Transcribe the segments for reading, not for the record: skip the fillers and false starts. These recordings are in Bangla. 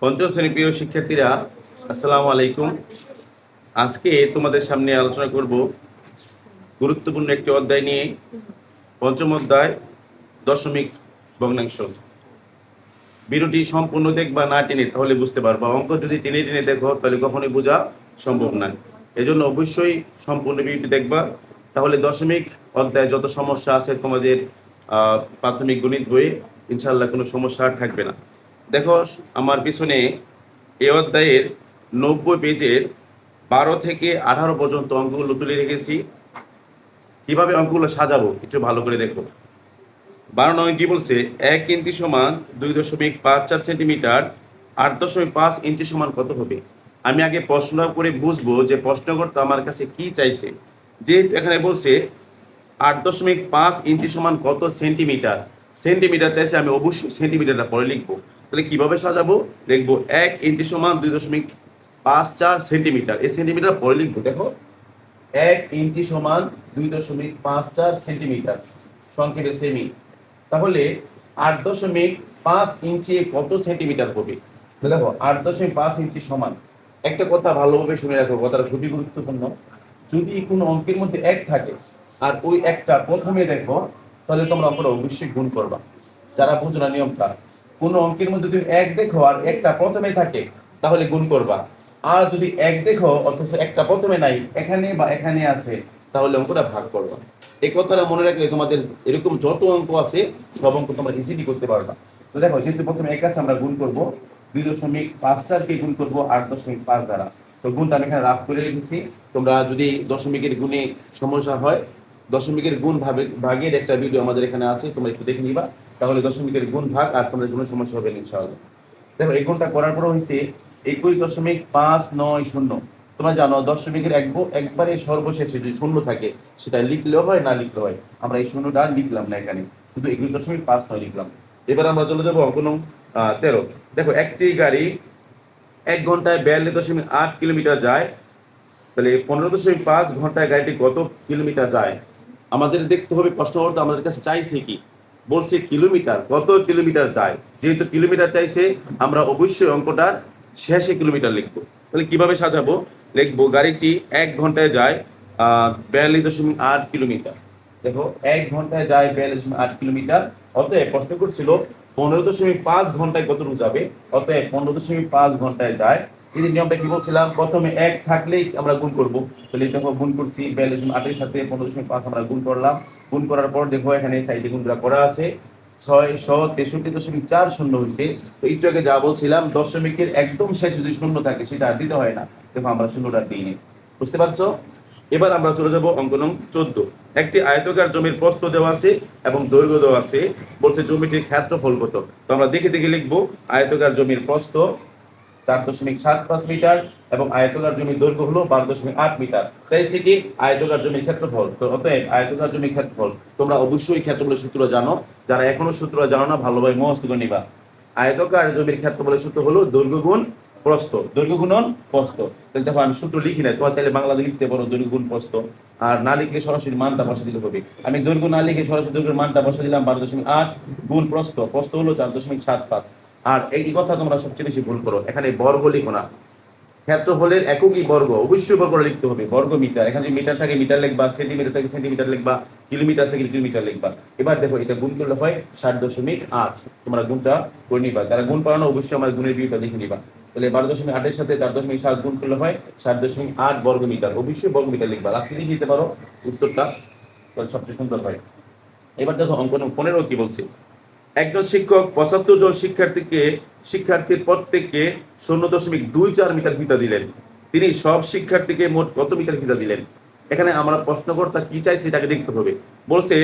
পঞ্চম শ্রেণীর প্রিয় শিক্ষার্থীরা, আসসালামু আলাইকুম। আজকে তোমাদের সামনে আলোচনা করব গুরুত্বপূর্ণ একটি অধ্যায় নিয়ে। পঞ্চম অধ্যায়, দশমিক ভগ্নাংশ। ভিডিওটি সম্পূর্ণ দেখবা, না টেনে তাহলে বুঝতে পারবা। অঙ্ক যদি টেনে টেনে দেখো তাহলে কখনোই বোঝা সম্ভব নয়। এজন্য অবশ্যই সম্পূর্ণ ভিডিওটি দেখবা, তাহলে দশমিক অধ্যায়ে যত সমস্যা আছে তোমাদের প্রাথমিক গণিত বইয়ে ইনশাআল্লাহ কোনো সমস্যা আর থাকবে না। দেখো আমার পিছনে এই অধ্যায়ের 90 পেজের 12 থেকে 18 পর্যন্ত অঙ্কগুলো তুলে রেখেছি। কিভাবে অঙ্কগুলো সাজাবো একটু ভালো করে দেখো। 12 নং কি বলছে, 1 ইঞ্চি সমান 2.54 সেন্টিমিটার, 8.5 ইঞ্চি সমান কত হবে। আমি আগে প্রশ্ন করে বুঝবো যে প্রশ্নকর্তা আমার কাছে কি চাইছে। যেহেতু এখানে বলছে 8.5 ইঞ্চি সমান কত সেন্টিমিটার, সেন্টিমিটার চাইছে, আমি অবশ্যই সেন্টিমিটারটা পরে লিখবো। তাহলে কিভাবে সাজাবো, লিখবো 1 ইঞ্চি সমান 2.54 সেন্টিমিটার, এই সেন্টিমিটার পরে লিখবো। দেখো 1 ইঞ্চি সমান 2.54 সেন্টিমিটার, সংক্ষেপে সেমি। তাহলে 8.5 ইঞ্চি কত সেন্টিমিটার হবে। দেখো 8.5 ইঞ্চি সমান, একটা কথা ভালোভাবে শুনে রাখো, কথাটা খুবই গুরুত্বপূর্ণ। যদি কোনো অঙ্কের মধ্যে 1 থাকে আর ওই একটা প্রথমে দেখো, তাহলে তোমরা অঙ্কটা অবশ্যই গুণ করবা। যারা বুঝো না নিয়মটা, কোনো অঙ্কের মধ্যে তুমি 1 দেখো আর একটা প্রথমে থাকে, তাহলে গুণ করবা। আর যদি 1 দেখো অথচ একটা প্রথমে নাই, এখানে বা এখানে আছে, তাহলে অঙ্কটা ভাগ করবা। এই কথাটা মনে রাখলে তোমাদের এরকম যত অঙ্ক আছে সব অঙ্ক তোমরা ইজিলি করতে পারবা। তো দেখো, যেহেতু প্রথমে 1 আছে, আমরা গুণ করবো 2.54 কে গুণ করবো 8.5 দ্বারা। তো গুণটা আমি এখানে রাফ করে রেখেছি। তোমরা যদি দশমিকের গুণে সমস্যা হয়, দশমিকের গুণ ভাগের একটা ভিডিও আমাদের এখানে আছে, তোমরা একটু দেখে নিবা। তাহলে দশমিকের গুণ ভাগ আর তোমাদের কোনো সমস্যা হবে না ইনশাআল্লাহ। দেখো এই গুণটা করার পর হয়েছে 21.590। তোমরা জানো দশমিকের একবারে সর্বশেষে যদি শূন্য থাকে সেটা লিখলেও হয়, না লিখলেও হয়। আমরা এই শূন্যটা লিখলাম না, এখানে শুধু 21.59 লিখলাম। এবার আমরা চলে যাবো অঙ্ক নং 13। দেখো একটি গাড়ি 1 ঘন্টায় 42.8 কিলোমিটার যায়, তাহলে 15.5 ঘন্টায় গাড়িটি কত কিলোমিটার যায়। আমাদের দেখতে হবে প্রশ্নকর্তা আমাদের কাছে চাইছে কি, বলছে কিলোমিটার, কত কিলোমিটার যায়। যেহেতু কিলোমিটার চাইছে, আমরা অবশ্যই অঙ্কটার শেষে কিলোমিটার লিখবো। তাহলে কিভাবে সাজাবো, লিখবো গাড়িটি 1 ঘন্টায় যায় 42.8 কিলোমিটার। দেখো 1 ঘন্টায় যায় 42.8 কিলোমিটার, অতএব প্রশ্ন করছিল 15.5 ঘন্টায় কতটুকু যাবে, অতএব 15.5 ঘন্টায় যায়। এই যে নিয়মটা কি বলছিলাম, প্রথমে 1 থাকলেই আমরা গুণ করব। তাহলে দেখো গুণ করছি 42.8 এর সাথে 15.5 আমরা গুণ করলাম। গুণ করার পর দেখো এখানে সাইডে গুণটা করা আছে, 663.40 হয়েছে। তো একটু আগে যা বলছিলাম, দশমিকের একদম শেষে যদি শূন্য থাকে সেটা আর দিতে হয় না। দেখো আমরা শূন্যটা দিইনি, বুঝতে পারছো। এবার আমরা চলে যাব অঙ্ক নং 14। একটি আয়তাকার জমির প্রস্থ দেওয়া আছে এবং দৈর্ঘ্য দেওয়া আছে, বলছে জমিটির ক্ষেত্রফল কত। তো আমরা দেখে দেখে লিখবো, আয়তাকার জমির প্রস্থ 4.75 মিটার এবং আয়তাকার জমির দৈর্ঘ্য হলো 12.8 মিটার। চাইছে কি আয়তাকার জমির ক্ষেত্রফল। তো অতএব আয়তাকার জমির ক্ষেত্রফল, তোমরা অবশ্যই ক্ষেত্রফলের সূত্র জানো। যারা এখনো সূত্র জানো না, ভালোভাবে মুখস্থ করে নিবা। আয়তাকার জমির ক্ষেত্রফলের সূত্র হলো দৈর্ঘ্য গুণ প্রস্থ, দৈর্ঘ্য গুণন প্রস্থ। তাহলে দেখো আমি সূত্র লিখি না, তোমার চাইলে বাংলাতে লিখতে পারো দৈর্ঘ্য গুণ প্রস্থ, আর না লিখলে সরাসরি মানটা বসে দিলে হবে। আমি দৈর্ঘ্য না লিখে সরাসরি দৈর্ঘ্যের মানটা বসে দিলাম 12.8 গুণ প্রস্থ, প্রস্থ হলো 4.75। আর এই কথা তোমরা সবচেয়ে বেশি ভুল করো, এখানে বর্গ লিখো না। ক্ষেত্রফলের এককই বর্গ, অবশ্যই বর্গ লিখতে হবে, বর্গ মিটার। এখানে যদি মিটার থাকে মিটার লিখবা, সেন্টিমিটার থাকে সেন্টিমিটার লিখবা, কিলোমিটার থেকে কিলোমিটার লিখবা। এবার দেখো এটা গুণ করলে হয় 60.8। তোমরা গুণটা করে নিবা, যারা গুণ পারো না অবশ্যই আমার গুণের ভিডিওটা দেখে নিবা। তাহলে 12.8 এর সাথে 4.7 গুণ করলে হয় 60.8 বর্গ মিটার, অবশ্যই বর্গ মিটার লিখবা। লাস্টে লিখে দিতে পারো উত্তরটা, তাহলে সবচেয়ে সুন্দর হয়। এবার দেখো অঙ্ক 15 কি বলছে, একজন শিক্ষক 75 জন শিক্ষার্থীর প্রত্যেককে 0.24 মিটার ফিতা দিলেন। তিনি সব শিক্ষার্থীকে মোট কত মিটার ফিতা দিলেন। এখানে আমরা প্রশ্নকর্তা কি চাইছি সেটাকে দেখতে হবে। বলছে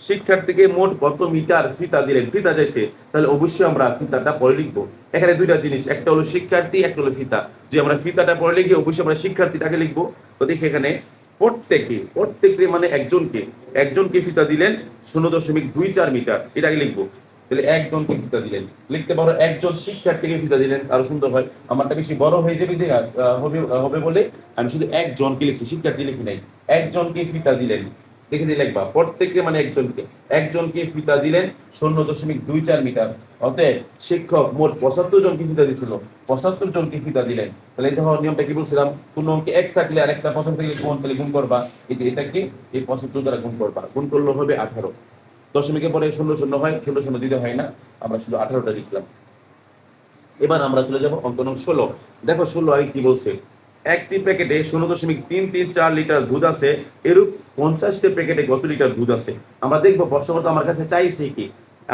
শিক্ষার্থীকে মোট কত মিটার ফিতা দিলেন, ফিতা চাইছে, তাহলে অবশ্যই আমরা ফিতাটা পরে লিখবো। এখানে দুইটা জিনিস, একটা হলো শিক্ষার্থী, একটা হলো ফিতা। যদি আমরা ফিতাটা পরে লিখি অবশ্যই আমরা শিক্ষার্থীটাকে লিখবো। তো দেখি এখানে প্রত্যেকে মানে একজনকে ফিতা দিলেন 0.24 মিটার, এটাকে লিখবো। তাহলে একজনকে ফিতা দিলেন লিখতে পারো, একজন শিক্ষার্থীকে ফিতা দিলেন, আরো সুন্দর হয়। আমারটা বেশি বড় হয়ে যাবে হবে বলে আমি শুধু একজনকে লিখছি, শিক্ষার্থী লিখি নাই। একজনকে ফিতা দিলেন, দেখে দিয়ে লিখবা প্রত্যেককে মানে একজনকে ফিতা দিলেন 0.24 মিটার। অতএব শিক্ষক মোট 75 জনকে ফিতা দিছিল, 75 জনকে ফিতা দিলেন। তাহলে এটা হওয়ার নিয়মটা কি বলছিলাম, কোন অঙ্কে এক থাকলে আরেকটা প্রথম থেকে কোন তাহলে গুণ করবা, এই যে এটাকে এই 75 দ্বারা গুণ করবা, গুণ করলে হবে 18। দশমিকের পরে 0 0 হয়, 0 0 দিতে হয় না, আমরা শুধু 18টা লিখলাম। এবার আমরা চলে যাব অঙ্ক নং 16। দেখো 16 আগে কি বলছে, একটি প্যাকেটে 0.334 লিটার দুধ আছে, এরূপ 50টি প্যাকেটে কত লিটার দুধ আছে। আমরা দেখবো প্রশ্নটা আমার কাছে চাইছে কি,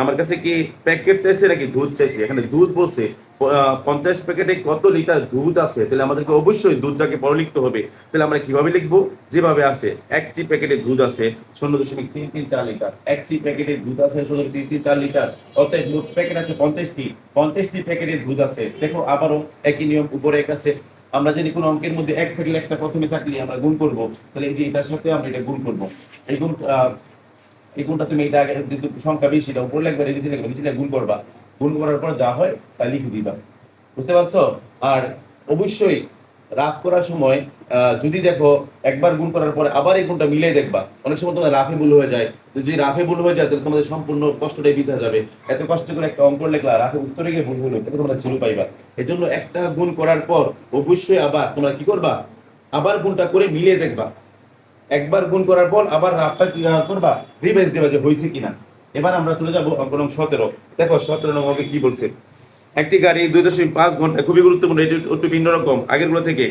আমার কাছে কি প্যাকেট চাইছে নাকি দুধ চাইছে। এখানে দুধ বলছে 50 প্যাকেটে কত লিটার দুধ আছে, তাহলে আমাদেরকে অবশ্যই দুধটাকে বড় লিখতে হবে। তাহলে আমরা কিভাবে লিখবো, যেভাবে আছে একটি প্যাকেটে দুধ আছে 0.334 লিটার, একটি প্যাকেটে দুধ আছে 0.334 লিটার, অতএব মোট প্যাকেট আছে 50টি, 50টি প্যাকেটে দুধ আছে। দেখো আবারও একই নিয়ম, উপরে এক আছে। আমরা যদি কোনো অঙ্কের মধ্যে এক থাকলে একটা প্রথমে থাকলে আমরা গুণ করব, তাহলে এই যে এটার সাথে আমরা এটা গুণ করব। এই গুণটা তুমি এটা আগে যেহেতু সংখ্যা বেশি, এটা উপরে লিখবে, নিচে লিখবে, নিচে গুণ করবা, গুণ করার পর যা হয় তা লিখে দিবা। বুঝতে পারছো? আর অবশ্যই রাফ করার সময় যদি দেখো একবার গুণ করার পরে আবার এই গুণটা মিলিয়ে দেখবা, অনেক সময় তোমাদের রাফে ভুল হয়ে যায়। তো যদি রাফে ভুল হয়ে যায় তাহলে তোমাদের সম্পূর্ণ কষ্টটাই বৃথা যাবে। এত কষ্ট করে একটা অঙ্ক লেখলা, রাফে উত্তরে গিয়ে ভুল হলো, এটা তোমরা জিরো পাইবা। এই জন্য একটা গুণ করার পর অবশ্যই আবার তোমরা কি করবা, আবার গুণটা করে মিলিয়ে দেখবা। একবার গুণ করার পর আবার রাফটা কি করবা, রিভাইজ দেবা যে হয়েছে কিনা। এবার আমরা চলে যাবো অঙ্ক নং 17। দেখো 17 নং অঙ্কে কি বলছে, একটি গাড়ি 2.5 ঘন্টায়, খুবই গুরুত্বপূর্ণ, এটি একটু ভিন্ন রকম আগের গুলো থেকে।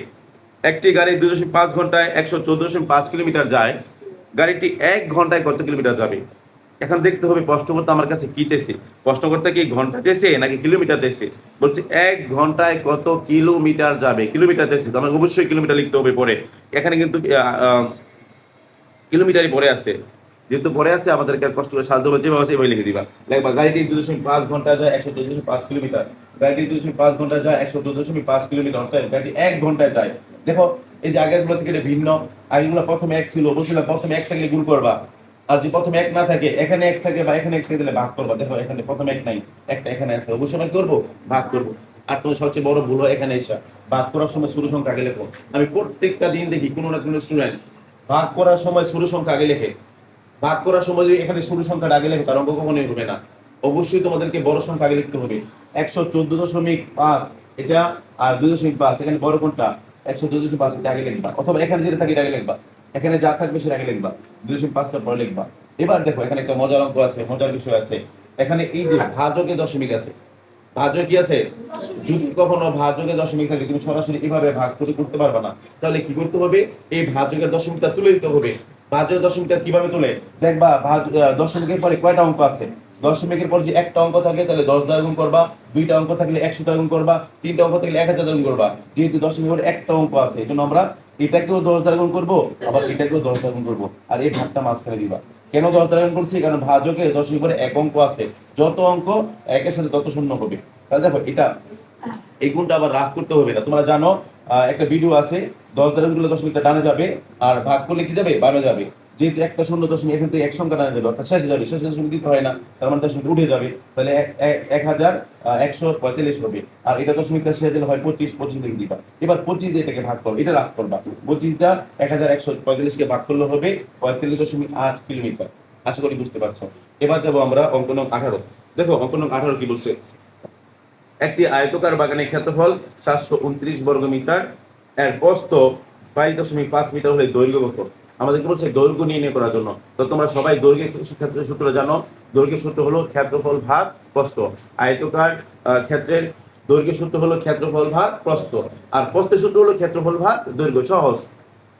একটি গাড়ি 2.5 ঘন্টায় 114.5 কিলোমিটার যায়, গাড়িটি 1 ঘন্টায় কত কিলোমিটার যাবে। এখন দেখতে হবে প্রশ্নকর্তা আমার কাছে কি চাইছে, প্রশ্নকর্তা কি ঘন্টা চাইছে নাকি কিলোমিটার চাইছে। বলছি 1 ঘন্টায় কত কিলোমিটার যাবে, কিলোমিটার চাইছে, তো আমাকে অবশ্যই কিলোমিটার লিখতে হবে পরে। এখানে কিন্তু কিলোমিটারই পরে আছে, যেহেতু পরে আছে আমাদেরকে কষ্ট করে সাহায্য করছে, যেভাবে আছে এভাবে লিখে দিবা। দেখবা গাড়িটি 2.5 ঘন্টা যায় 114.5 কিলোমিটার, গাড়িটি 2.5 ঘন্টা যায় 114.5 কিলোমিটার, অর্থাৎ গাড়িটি 1 ঘন্টায় যায়। দেখো এই যে আগের গুলো থেকে এটা ভিন্ন, আগেরগুলো প্রথমে এক ছিল, বলছিলাম প্রথমে এক থাকলে গুণ করবা, আর যে প্রথমে এক না থাকে, এখানে এক থাকে বা এখানে এক থেকে দিলে ভাগ করবা। দেখো এখানে প্রথমে এক নাই, একটা এখানে আছে, অবশ্যই আমরা করবো ভাগ করবো। আর তোমার সবচেয়ে বড় ভুল হয় এখানে এসে ভাগ করার সময় শুরু সংখ্যা আগে লেখো। আমি প্রত্যেকটা দিন দেখি কোনো না কোনো স্টুডেন্ট ভাগ করার সময় শুরু সংখ্যা আগে লেখে। ভাগ করার সময় যদি এখানে শুরু সংখ্যাটা আগে লেখো তার অঙ্ক কখনোই হবে না। অবশ্যই তোমাদেরকে বড় সংখ্যা আগে লিখতে হবে। 114.5 এটা, আর 2.5 এখানে বড় কোনটা, 114.5 এটা আগে লিখবা, অথবা এখানে যেটা থাকে এটা আগে লিখবা, এখানে যা থাকবে সেটা আগে লিখবা, 2.5টা পরে লিখবা। এবার দেখো এখানে একটা মজার অঙ্ক আছে, মজার বিষয় আছে। এখানে এই যে ভাজকে দশমিক আছে, ভাজক কি আছে, যদি কখনো ভাজকে দশমিক থাকে তুমি সরাসরি এভাবে ভাগ করে করতে পারবে না, তাহলে কি করতে হবে, এই ভাজকের দশমিকটা তুলে দিতে হবে। ভাজকের দশমিকটা কিভাবে তুলে দেখবা, দশমিকের পরে কয়টা অঙ্ক আছে, দশমিকের পর যে একটা অঙ্ক থাকে তাহলে 10 দ্বারা গুণ করবা, দুইটা অঙ্ক থাকলে 100 দ্বারা গুণ করবা, তিনটা অঙ্ক থাকলে 1000 দ্বারা গুণ করবা। যেহেতু দশমিকের পরে একটা অঙ্ক আছে এই জন্য আমরা এটাকেও 10 দ্বারা গুণ করবো, আবার এটাকেও 10 দ্বারা গুণ করবো, আর এই ভাগটা মাঝখানে দিবা। কেন 10 দ্বারা গুণ করছি, কারণ ভাজকের দশমিকের পরে এক অঙ্ক আছে, যত অঙ্ক একের সাথে তত শূন্য হবে। তাহলে দেখো এটা এই গুণটা আবার রাফ করতে হবে না, তোমরা জানো একটা ভিডিও আছে, 10 দ্বারা গুণ করলে দশমিকটা ডানে যাবে, আর ভাগ করলে কি যাবে, বামে যাবে। যেহেতু একটা শূন্য দশমিক এখান থেকে এক সংখ্যা ডানে যাবে, অর্থাৎ শেষে যাবে, শেষে দশমিক দিতে হয় না, তার মানে দশমিক উঠে যাবে, তাহলে 1145 হবে। আর এটা দশমিকটা শেষে গেলে হয় 25, 25 লিখে দিবা। এবার 25 দিয়ে এটাকে ভাগ করো, এটা রাফ করবা, 25 দা 1145 কে ভাগ করলে হবে 45.8 কিলোমিটার। আশা করি বুঝতে পারছো। এবার যাবো আমরা অঙ্ক নং 18। দেখো অঙ্ক নং 18 কি বলছে, একটি আয়তকার বাগানের ক্ষেত্রফল 729 বর্গ মিটার, এর প্রস্থ 22.5 মিটার হলে দৈর্ঘ্য কত। আমাদেরকে বলছে দৈর্ঘ্য নির্ণয় করার জন্য। তো তোমরা সবাই দৈর্ঘ্যের ক্ষেত্রের সূত্র জানো, দৈর্ঘ্যের সূত্র হলো ক্ষেত্রফল ভাগ প্রস্থ। আয়তকার ক্ষেত্রের দৈর্ঘ্যের সূত্র হলো ক্ষেত্রফল ভাগ প্রস্থ, আর প্রস্থের সূত্র হলো ক্ষেত্রফল ভাগ দৈর্ঘ্য। সহজ,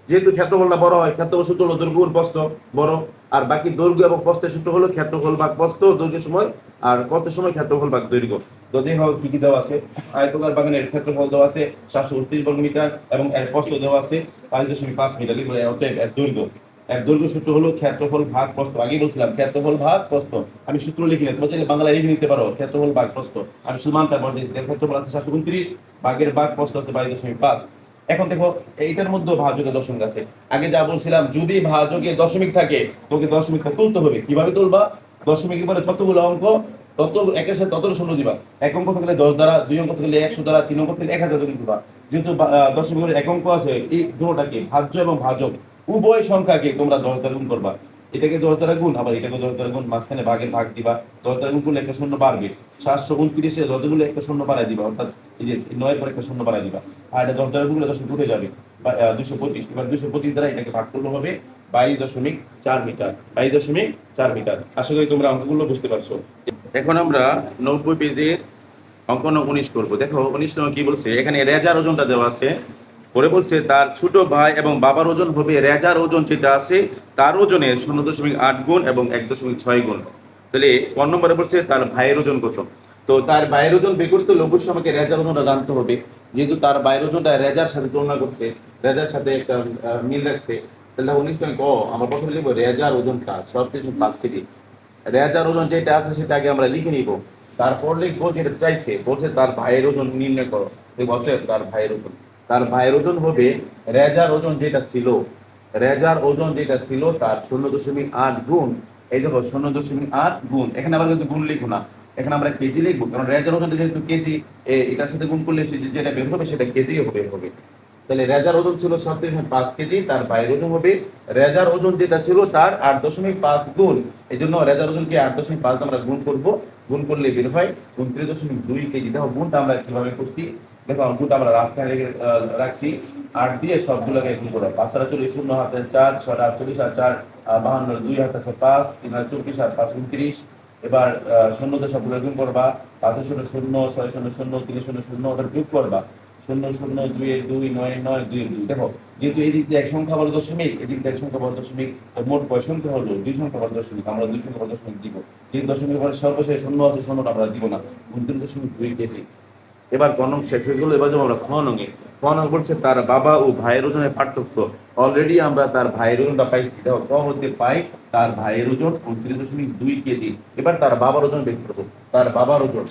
যেহেতু ক্ষেত্রফলটা বড় হয়, ক্ষেত্রফল সূত্র হলো দৈর্ঘ্য গুণ প্রস্থ বড়, আর বাকি দৈর্ঘ্য এবং প্রস্থের সূত্র হলো ক্ষেত্রফল ভাগ প্রস্থ দৈর্ঘ্যের সময়, আর প্রস্থের সময় ক্ষেত্রফল ভাগ দৈর্ঘ্য। তো দেখো কি কি দেওয়া আছে, আয়তকার বাগানের ক্ষেত্রফল দেওয়া আছে 729 বর্গ মিটার এবং এর প্রস্থ দেওয়া আছে 5.5 মিটার। অতএব এর দৈর্ঘ্য, এর দৈর্ঘ্য সূত্র হলো ক্ষেত্রফল ভাগ প্রস্থ। আগেই বলছিলাম ক্ষেত্রফল ভাগ প্রস্থ, আমি সূত্র লিখি না, তোমরা চাইলে বাংলায় লিখে নিতে পারো ক্ষেত্রফল ভাগ প্রস্থ। আমি শুধু মানটা বলে দিয়েছি, ক্ষেত্রফল আছে 729, ভাগের ভাগ প্রস্থ আছে 22.5। এখন দেখো এইটার মধ্যে ভাজকের দশমিক আছে, আগে যা বলছিলাম যদি ভাজকে দশমিক থাকে তোকে দশমিকটা তুলতে হবে। কিভাবে তুলবা, দশমিকের পরে যতগুলো অঙ্ক তত একের সাথে ততটা শূন্য দিবা। এক অঙ্ক থাকলে 10 দ্বারা, দুই অঙ্ক থাকলে 100 দ্বারা, তিন অঙ্ক থাকলে 1000 দ্বারা দিবা। যেহেতু দশমিকের এক অঙ্ক আছে, এই দুটোটাকে ভাজ্য এবং ভাজক উভয় সংখ্যাকে তোমরা 10 দ্বারা গুণ করবা। এটাকে 10 দ্বারা গুণ, আবার এটাকে 10 দ্বারা গুণ, মাঝখানে ভাগের ভাগ দিবা, 10 দ্বারা গুণ করলে একটা শূন্য বাড়বে। 729 যতগুলো একটা শূন্য বাড়াই দিবা, অর্থাৎ এই যে 9 এর পর একটা শূন্য বাড়াই দিবা, আর এটা 10 দ্বারা গুণ করলে 10 উঠে যাবে, 225। এবার 225 দ্বারা এটাকে ভাগ করলে হবে 22.4 মিটার, 22.4 মিটার। আশা করি তোমরা অঙ্কগুলো বুঝতে পারছো। এখন আমরা 90 পেজের অঙ্ক 19 করবো। দেখো 19 নম্বর কি বলছে, এখানে রেজার ওজনটা দেওয়া আছে, পরে বলছে তার ছোট ভাই এবং বাবার ওজন হবে রেজার ওজন যেটা আছে তার ওজনের 0.8 গুণ এবং 1.6 গুণ। তাহলে 1 নম্বরে বলছে তার ভাইয়ের ওজন কত। তো তার ভাইয়ের ওজন বের করতে হলে অবশ্যই আমাকে রেজার ওজনটা জানতে হবে। যেহেতু তার ভাইয়ের ওজনটা রেজার সাথে তুলনা করছে, রেজার সাথে একটা মিল রাখছে, তাহলে 19 নম্বর আমরা প্রথমে লিখবো রেজার ওজনটা 5 কেজি। রেজার ওজন যেটা আছে সেটা আগে আমরা লিখে নিব, তারপর লিখবো যেটা চাইছে, বলছে তার ভাইয়ের ওজন নির্ণয় করো। অতএব তার ভাইয়ের ওজন, তার ভাইয়ের ওজন হবে রেজার ওজন যেটা ছিল, রেজার ওজন যেটা ছিল তার 0.8 গুণ, এই দেখো 0.8 গুণ, এখানে আবার কিন্তু গুণ লিখবো না, এখানে আমরা কেজি লিখবো, কারণ রেজার ওজনটা যেহেতু কেজি, এটার সাথে গুণ করলে যেটা বের হবে সেটা কেজি হবে। তাহলে রেজার ওজন ছিল 37.5 কেজি, তার বাইরের ওজন হবে রেজার ওজন যেটা ছিল তার 8.5 গুণ। এই জন্য রেজার ওজনকে 8.5 আমরা গুণ করব, গুণ করলে বের হয় 29.2 কেজি। দেখো গুণটা আমরা কিভাবে করছি, দেখো গুণটা আমরা রাখছি 8 দিয়ে সবগুলোকে গুণ করব। 5 আর 40, 0 হাতে 4, 6 আর 40 আর 4 52, 2 হাতে 5, 3 আর 24 আর 5 29। এবার 0 দিয়ে সবগুলো গুণ করবা, 5 0 0, 6 0 0, 3 0 0, ওটা যোগ করবা, 0 0 2 2, 9 9 2 2। দেখো যেহেতু এই দিক দিয়ে এক সংখ্যা বড় দশমিক, এদিক দিয়ে এক সংখ্যা বড় দশমিক, মোট কয় সংখ্যা হলো 2 সংখ্যা বড় দশমিক, আমরা 2 সংখ্যা বড় দশমিক দিব। কিন্তু দশমিকের পরে সর্বশেষ শূন্য আছে, শূন্যটা আমরা দিব না, 29.2 কেজি। এবার ক নং শেষ হয়ে গেল, এবার যাবো আমরা খ নঙে। খ নং বলছে তার বাবা ও ভাইয়ের ওজনের পার্থক্য। অলরেডি আমরা তার ভাইয়ের ওজনটা পাইছি, দেখো ক হতে পাই তার ভাইয়ের ওজন 29.2 কেজি। এবার তার বাবার ওজন বের করবো, তার বাবার ওজন।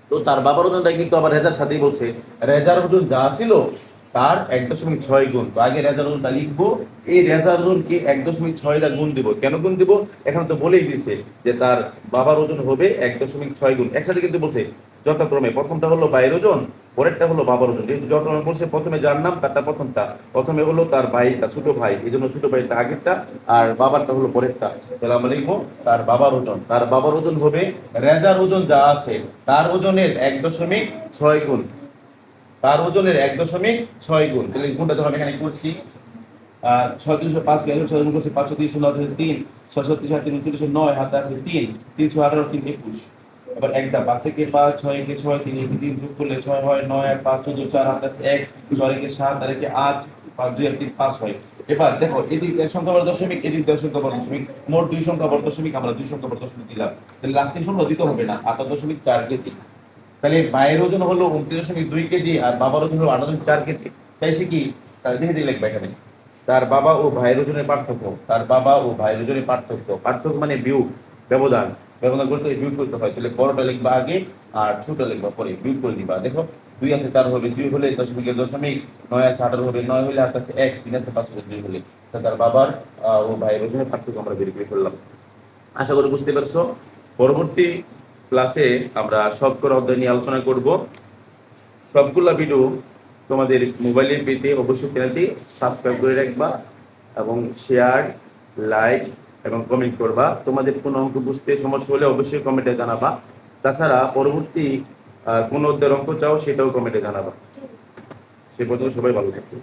তো তার বাবার ওজনটা কিন্তু আবার রেজার সাথেই বলছে, রেজার ওজন যা ছিল তার 1.6 গুণ। তো আগে রেজার ওজনটা লিখবো, এই রেজার ওজনকে 1.6 গুণ দিব। কেন গুণ দিব এখানে তো বলেই দিছে যে তার বাবার ওজন হবে 1.6 গুণ। একসাথে কিন্তু বলছে যথাক্রমে, প্রথমটা হলো ভাইয়ের ওজন, পরেরটা হলো বাবার ওজন। যেহেতু যথাক্রমে বলছে প্রথমে যার নাম তারটা প্রথমটা, প্রথমে হলো তার ভাইটা, ছোট ভাই, এই জন্য ছোট ভাইটা আগেরটা আর বাবারটা হলো পরেরটা। তাহলে আমরা লিখবো তার বাবার ওজন, তার বাবার ওজন হবে রেজার ওজন যা আছে তার ওজনের 1.6 গুণ, তার ওজনের 1.6 গুণ। তাহলে গুণটা যখন এখানে করছি 6 305 6 গুণ করছি 5 3 0 3 6 3 3 9 হাতে আছে 3 318 3 21। এবার একটা 5 কে 5 6 কে 6 3 কে 3 যোগ করলে 6 হয়, 9 আর 5 14 4 হাতে আছে 1 6 কে 7 আর কে 8 5 2 আর 3 5 হয়। এবার দেখো এদিক এক সংখ্যা বড় দশমিক, এদিক এক সংখ্যা বড় দশমিক, মোট 2 সংখ্যা বড় দশমিক, আমরা 2 সংখ্যা বড় দশমিক দিলাম। তাহলে লাস্টের সংখ্যা দিতে হবে না, 8.4 কেজি। তাহলে ভাইয়ের ওজন হলো 29.2 কেজি আর বাবার ওজন হলো 8.4 কেজি। চাইছে কি, তাহলে দেখে দিয়ে লিখবে এখানে তার বাবা ও ভাইয়ের ওজনের পার্থক্য, তার বাবা ও ভাইয়ের ওজনের পার্থক্য। পার্থক্য মানে বিয়োগ, ব্যবধান, ব্যবধান করতে বিয়োগ করতে হয়। তাহলে বড়টা লিখবা আগে আর ছোটটা লিখবা পরে, বিয়োগ করে দিবা। দেখো 2 আছে 4 হবে 2 হলে দশমিকের দশমিক, 9 আছে 18 হবে 9 হলে হাত আছে 1, 3 আছে 5 হবে 2 হলে। তার বাবার ও ভাইয়ের ওজনের পার্থক্য আমরা বের করে ফেললাম। আশা করি বুঝতে পারছো। পরবর্তী ক্লাসে আমরা শতকরা অধ্যায় নিয়ে আলোচনা করব। সবগুলা ভিডিও তোমাদের মোবাইলে পেতে অবশ্যই চ্যানেলটি সাবস্ক্রাইব করে রাখবা এবং শেয়ার, লাইক এবং কমেন্ট করবা। তোমাদের কোনো অঙ্ক বুঝতে সমস্যা হলে অবশ্যই কমেন্টে জানাবা। তাছাড়া পরবর্তী কোন অধ্যায়ের অঙ্ক চাও সেটাও কমেন্টে জানাবা। সে পর্যন্ত সবাই ভালো থাকবে।